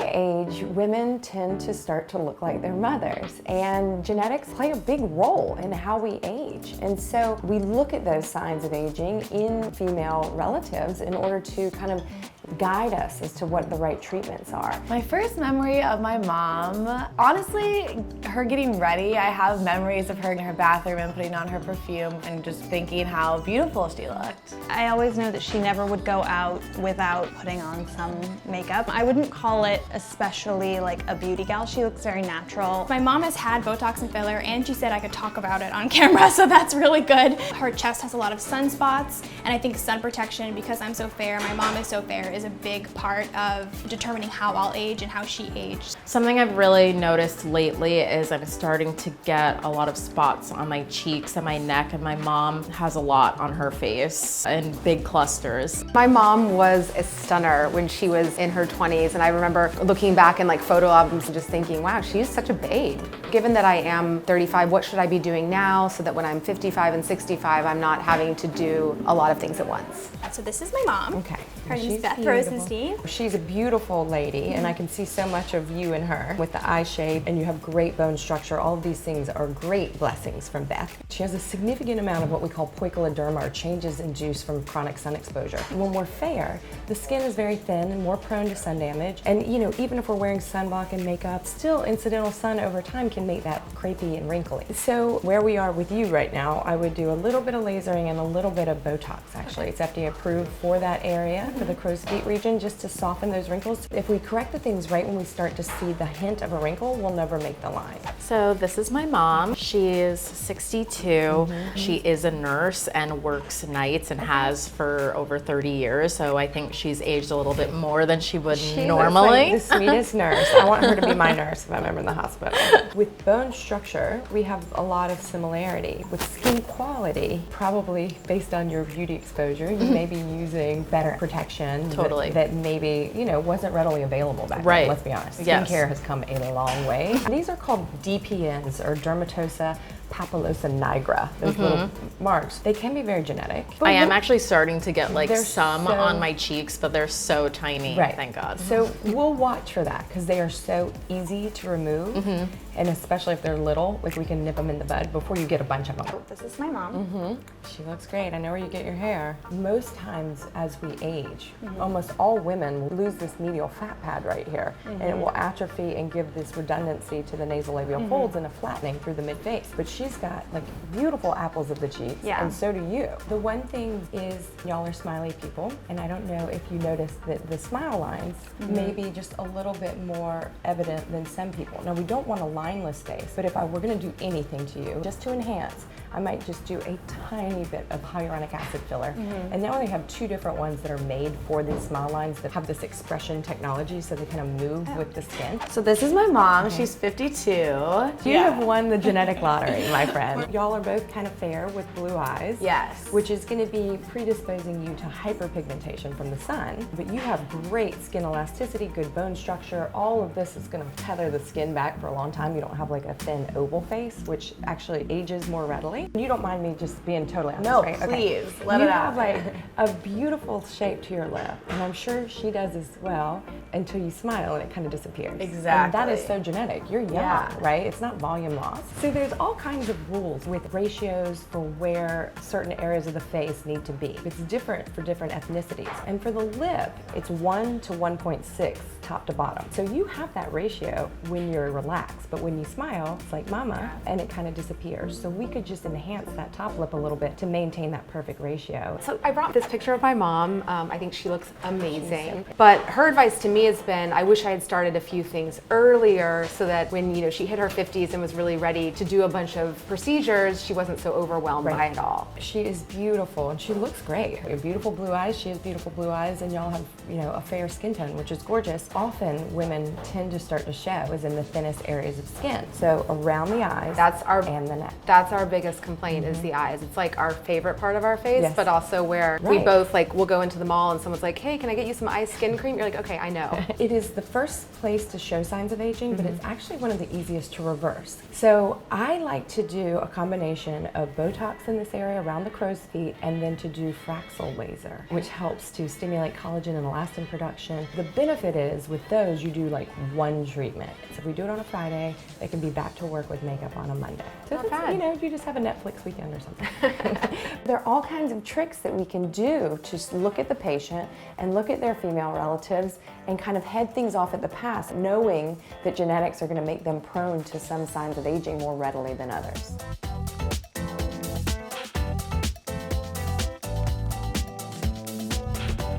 age, women tend to start to look like their mothers, and genetics play a big role in how we age. And so we look at those signs of aging in female relatives in order to kind of guide us as to what the right treatments are. My first memory of my mom, honestly, her getting ready. I have memories of her in her bathroom and putting on her perfume and just thinking how beautiful she looked. I always know that she never would go out without putting on some makeup. I wouldn't call it especially like a beauty gal. She looks very natural. My mom has had Botox and filler, and she said I could talk about it on camera, so that's really good. Her chest has a lot of sunspots, and I think sun protection, because I'm so fair, my mom is so fair, is a big part of determining how I'll age and how she aged. Something I've really noticed lately is I'm starting to get a lot of spots on my cheeks and my neck, and my mom has a lot on her face and big clusters. My mom was a stunner when she was in her 20s, and I remember looking back in like photo albums and just thinking, wow, she's such a babe. Given that I am 35, what should I be doing now so that when I'm 55 and 65, I'm not having to do a lot of things at once? So this is my mom. Okay. Her name is She's Beth beautiful. Rosenstein. She's a beautiful lady, and I can see so much of you in her with the eye shape, and you have great bone structure. All of these things are great blessings from Beth. She has a significant amount of what we call poikiloderma, or changes induced from chronic sun exposure. When we're fair, the skin is very thin and more prone to sun damage, and even if we're wearing sunblock and makeup, still incidental sun over time can make that crepey and wrinkly. So where we are with you right now, I would do a little bit of lasering and a little bit of Botox, actually. It's FDA approved for that area, for the crow's feet region, just to soften those wrinkles. If we correct the things right when we start to see the hint of a wrinkle, we'll never make the line. So this is my mom. She is 62. She is a nurse and works nights and has for over 30 years. So I think she's aged a little bit more than she would normally. Looks like the sweetest nurse. I want her to be my nurse if I'm ever in the hospital. With bone structure, we have a lot of similarity. With skin quality, probably based on your beauty exposure, you may be using better protection that maybe, wasn't readily available back then, let's be honest. Skincare has come a long way. These are called DPNs, or dermatosa papulosa nigra, those little marks. They can be very genetic. I am actually starting to get like some on my cheeks, but they're so tiny, thank God. So we'll watch for that because they are so easy to remove, and especially if they're little, like we can nip them in the bud before you get a bunch of them. This is my mom. She looks great. I know where you get your hair. Most times as we age, almost all women lose this medial fat pad right here, and it will atrophy and give this redundancy to the nasolabial folds and a flattening through the mid-face. But she's got like beautiful apples of the cheeks, and so do you. The one thing is, y'all are smiley people, and I don't know if you noticed that the smile lines may be just a little bit more evident than some people. Now, we don't want a lineless face, but if I were going to do anything to you, just to enhance, I might just do a tiny bit of hyaluronic acid filler. And now they have two different ones that are made for these smile lines that have this expression technology, so they kind of move with the skin. So this is my mom. She's 52. You have won the genetic lottery, my friend. Y'all are both kind of fair with blue eyes. Yes. Which is going to be predisposing you to hyperpigmentation from the sun. But you have great skin elasticity, good bone structure. All of this is going to tether the skin back for a long time. You don't have like a thin oval face, which actually ages more readily. You don't mind me just being totally honest, right? Please, let it out. You have like a beautiful shape to your lip, and I'm sure she does as well, until you smile and it kind of disappears. Exactly. And that is so genetic. You're young, right? It's not volume loss. So there's all kinds of rules with ratios for where certain areas of the face need to be. It's different for different ethnicities. And for the lip, it's 1 to 1.6 top to bottom. So you have that ratio when you're relaxed, but when you smile, it's like mama, and it kind of disappears. So we could just enhance that top lip a little bit to maintain that perfect ratio. So I brought this picture of my mom. I think she looks amazing. But her advice to me has been, I wish I had started a few things earlier so that when she hit her 50s and was really ready to do a bunch of procedures, she wasn't so overwhelmed by it all. She is beautiful and she looks great. You have beautiful blue eyes, she has beautiful blue eyes, and y'all have a fair skin tone, which is gorgeous. Often women tend to start to show is in the thinnest areas of skin. So around the eyes and the neck. That's our biggest complaint is the eyes. It's like our favorite part of our face, but also where we both we'll go into the mall and someone's like, hey, can I get you some eye skin cream? You're like, okay, I know. It is the first place to show signs of aging, but it's actually one of the easiest to reverse. So I like to do a combination of Botox in this area around the crow's feet, and then to do Fraxel laser, which helps to stimulate collagen and elastin production. The benefit is is with those, you do like one treatment. So if we do it on a Friday, they can be back to work with makeup on a Monday. So Not if it's, bad. you know, you just have a Netflix weekend or something. There are all kinds of tricks that we can do to just look at the patient and look at their female relatives and kind of head things off at the pass, knowing that genetics are going to make them prone to some signs of aging more readily than others.